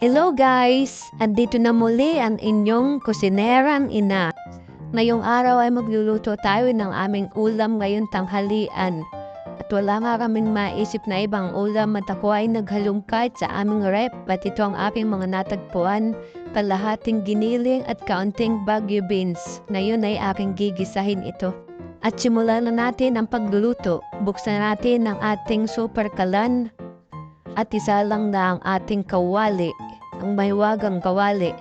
Hello guys! Andito na muli ang inyong kusinerang ina. Ngayong araw ay magluluto tayo ng aming ulam ngayong tanghalian. At wala nga kaming maisip na ibang ulam at ako ay naghalungkad sa aming rep at ito ang aking mga natagpuan, kalahating giniling at kaunting Baguio beans. Ngayon ay aking gigisahin ito. At simulan na natin ang pagluluto. Buksan natin ang ating super kalan at isa lang na ang ating kawali, ang mahiwagang kawali.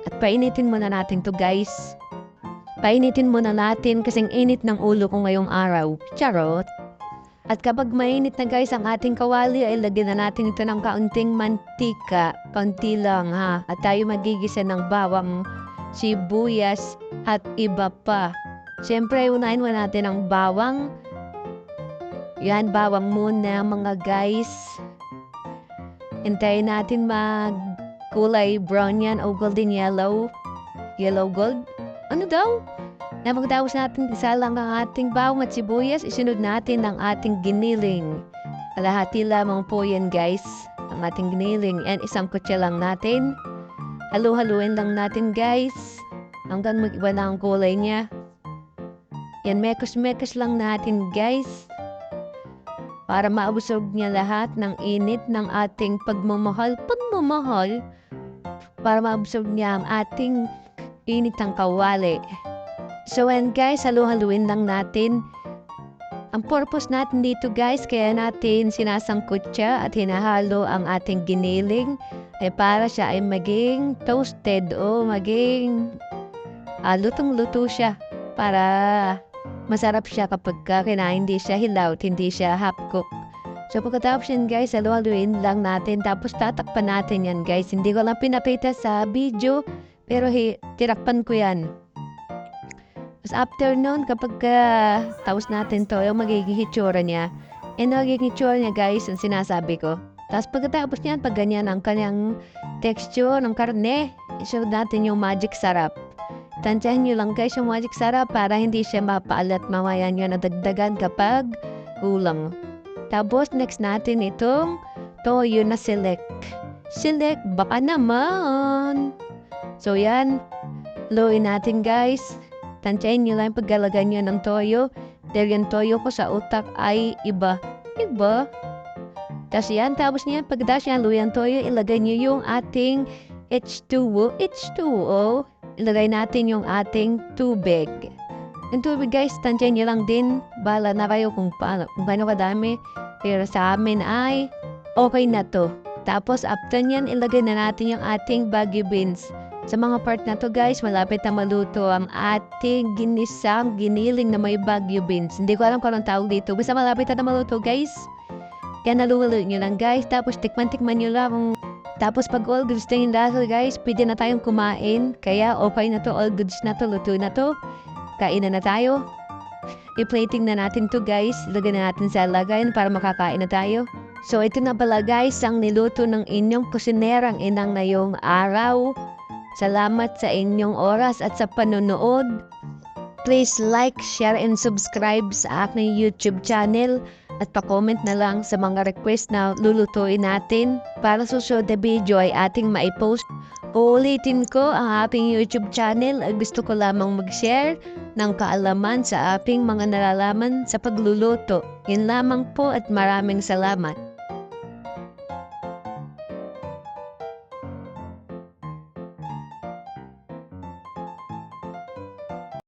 At painitin muna natin to guys. Painitin muna natin kasing init ng ulo ko ngayong araw. Charot! At kapag mainit na guys ang ating kawali ay lagyan na natin ito ng kaunting mantika. Kaunti lang ha. At tayo magigisa ng bawang, sibuyas at iba pa. Siyempre unahin muna natin ang bawang. Yan, bawang muna mga guys. Hintayin natin kulay brown yan o golden yellow. Yellow gold. Ano daw? Napagtapos natin isa lang ang ating bawang at sibuyas, isunod natin ang ating giniling. Kalahati lamang po yan guys, ang ating giniling. And isang kutsa lang natin. Halu-haluin lang natin guys. Hanggang mag-iba na ang kulay niya. Yan, mekos-mekos lang natin guys. Para maabsorb niya lahat ng init ng ating pagmamahal. Para maabsorb niya ang ating init ng kawali. So and guys, halu-haluin lang natin. Ang purpose natin dito guys, kaya natin sinasangkot siya at hinahalo ang ating giniling ay para siya ay maging toasted o maging lutong-luto siya. Para masarap siya kapag kinain, hindi siya hilaw, hindi siya half cook. So pagkatapos yan guys, halu-haluin lang natin. Tapos tatakpan natin yan guys. Hindi ko lang pinapita sa video, pero tirakpan ko yan. Tapos after nun, kapag tapos natin to, yung magiging hitsura niya. And magiging hitsura niya guys, ang sinasabi ko. Tapos pagkatapos niyan, pag ganyan ang kanyang texture ng karne, isunod natin yung magic sarap. Tansyahin nyo lang guys yung magic sarap para hindi siya mapaalat, mamaya nyo nadagdagan kapag kulang. Tapos next natin itong toyo na select. Select, baka naman. So yan, luin natin guys. Tansyahin nyo lang paggalagay nyo ng toyo. Dahil yung toyo ko sa utak ay iba. Tapos yan, tapos niyan, pagkatapos yan, luyan toyo, ilagay nyo yung ating H2O. Ilagay natin yung ating tubig. Yung tubig guys, tansyahin nyo lang din. Bahala na kayo kung paano kadami. Pero sa amin ay okay na to. Tapos after nyan, ilagay na natin yung ating Baguio beans. Sa mga part na to guys, malapit na maluto ang ating ginisang giniling na may Baguio beans. Hindi ko alam kung anong tawag dito. Basta malapit na maluto guys. Kaya nalulo nyo lang guys. Tapos tikman-tikman nyo lang. Tapos pag all goods na yung lasa guys, pwede na tayong kumain. Kaya okay na to, all goods na to, luto na to. Kain na tayo. I-plating na natin to guys. Ilagay na natin sa lagayan para makakain na tayo. So ito na pala guys ang niluto ng inyong kusinerang inang ngayong araw. Salamat sa inyong oras at sa panonood. Please like, share, and subscribe sa aking YouTube channel. At pa-comment na lang sa mga request na lulutuin natin para susunod na video ay ating maipost. Uulitin ko ang ating YouTube channel at gusto ko lamang mag-share ng kaalaman sa ating mga nalalaman sa pagluluto. Yun lamang po at maraming salamat.